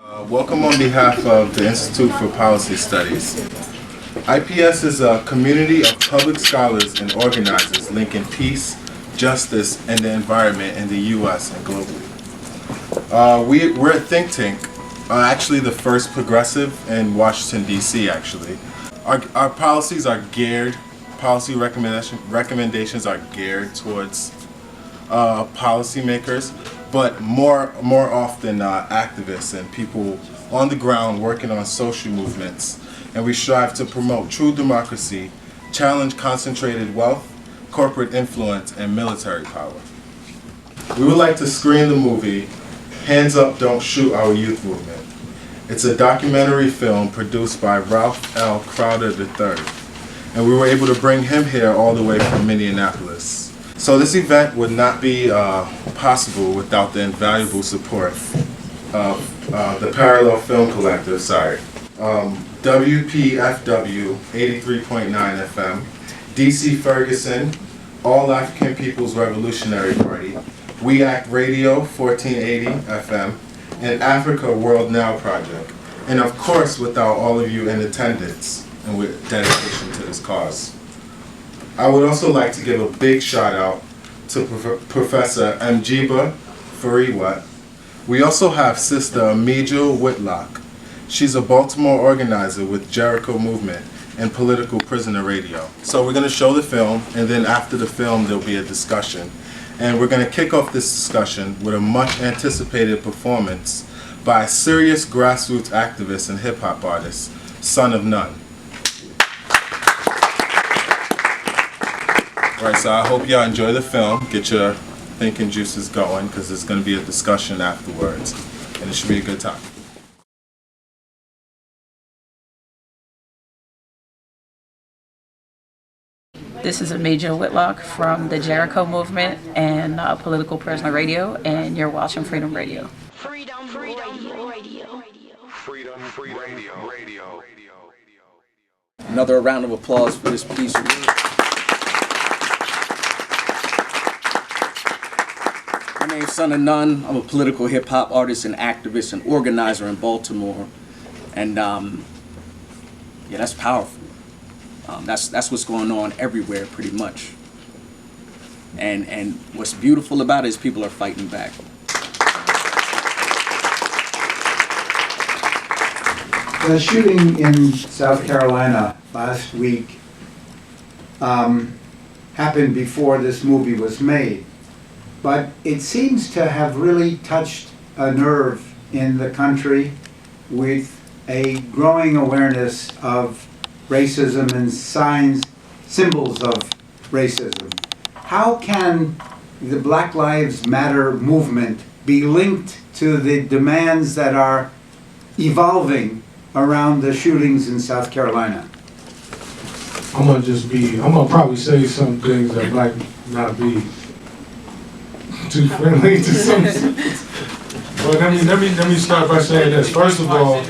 Welcome on behalf of the Institute for Policy Studies. IPS is a community of public scholars and organizers linking peace, justice, and the environment in the U.S. and globally. We're a think tank, actually the first progressive in Washington, D.C. actually. Our policies are geared, policy recommendations are geared towards policymakers, but more often activists and people on the ground working on social movements. And we strive to promote true democracy, challenge concentrated wealth, corporate influence, and military power. We would like to screen the movie Hands Up, Don't Shoot Our Youth Movement. It's a documentary film produced by Ralph L. Crowder III. And we were able to bring him here all the way from Minneapolis. So this event would not be possible without the invaluable support of the Parallel Film Collective, WPFW 83.9 FM, DC Ferguson, All African People's Revolutionary Party, We Act Radio 1480 FM, and Africa World Now Project. And of course, without all of you in attendance and with dedication to this cause. I would also like to give a big shout out to Professor Mjiba Fariwat. We also have Sister Amijah Whitlock. She's a Baltimore organizer with Jericho Movement and Political Prisoner Radio. So we're going to show the film, and then after the film there'll be a discussion. And we're going to kick off this discussion with a much anticipated performance by a serious grassroots activist and hip hop artist, Son of None. Right, so I hope y'all enjoy the film, get your thinking juices going, because there's going to be a discussion afterwards, and it should be a good time. This is Amijah Whitlock from the Jericho Movement and Political Prisoner Radio, and you're watching Freedom Radio. Freedom Radio. Freedom Radio. Another round of applause for this piece of work. My name's Son of None. I'm a political hip-hop artist and activist and organizer in Baltimore. And yeah, that's powerful. That's what's going on everywhere pretty much. And what's beautiful about it is people are fighting back. The shooting in South Carolina last week happened before this movie was made. But it seems to have really touched a nerve in the country with a growing awareness of racism and symbols of racism. How can the Black Lives Matter movement be linked to the demands that are evolving around the shootings in South Carolina? I'm gonna probably say some things that might not be too friendly to some. But let me start by saying this. First of all,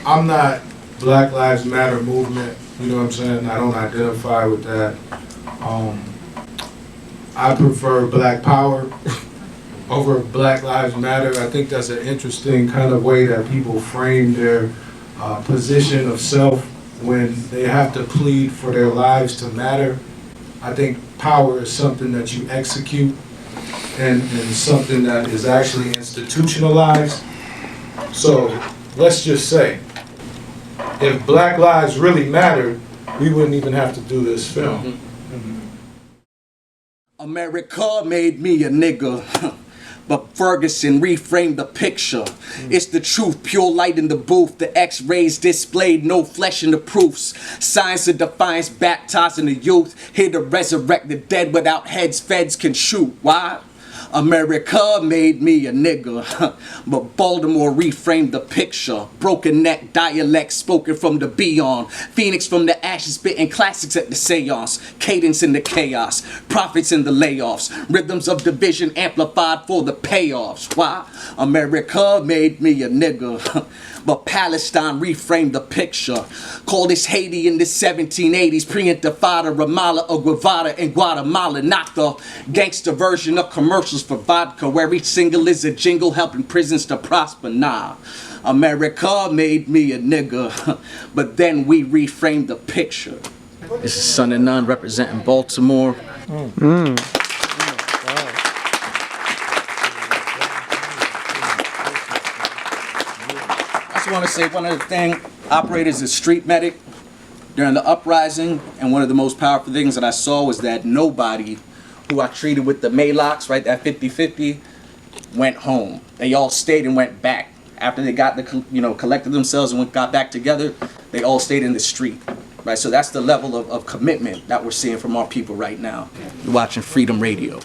I'm not Black Lives Matter movement. You know what I'm saying? I don't identify with that. I prefer Black Power over Black Lives Matter. I think that's an interesting kind of way that people frame their position of self when they have to plead for their lives to matter. I think power is something that you execute and something that is actually institutionalized. So let's just say, if Black lives really mattered, we wouldn't even have to do this film. America made me a nigga. But Ferguson reframed the picture. It's the truth, pure light in the booth. The x-rays displayed, no flesh in the proofs. Science of defiance, baptizing the youth. Here to resurrect the dead without heads, feds can shoot. Why? America made me a nigga, but Baltimore reframed the picture. Broken neck dialect spoken from the beyond. Phoenix from the ashes spitting classics at the seance. Cadence in the chaos, profits in the layoffs. Rhythms of division amplified for the payoffs. Why? America made me a nigga, but Palestine reframed the picture. Call this Haiti in the 1780s, pre-intifada, Ramallah or Guevara in Guatemala. Not the gangster version of commercials for vodka, where each single is a jingle helping prisons to prosper. Nah, America made me a nigga, but then we reframed the picture. This is Son and None representing Baltimore. I just want to say one other thing. Operated as a street medic during the uprising, and one of the most powerful things that I saw was that nobody who I treated with the Maylocks, right, that 50-50, went home. They all stayed and went back. After they got collected themselves and got back together, they all stayed in the street. Right, so that's the level of commitment that we're seeing from our people right now. You're watching Freedom Radio.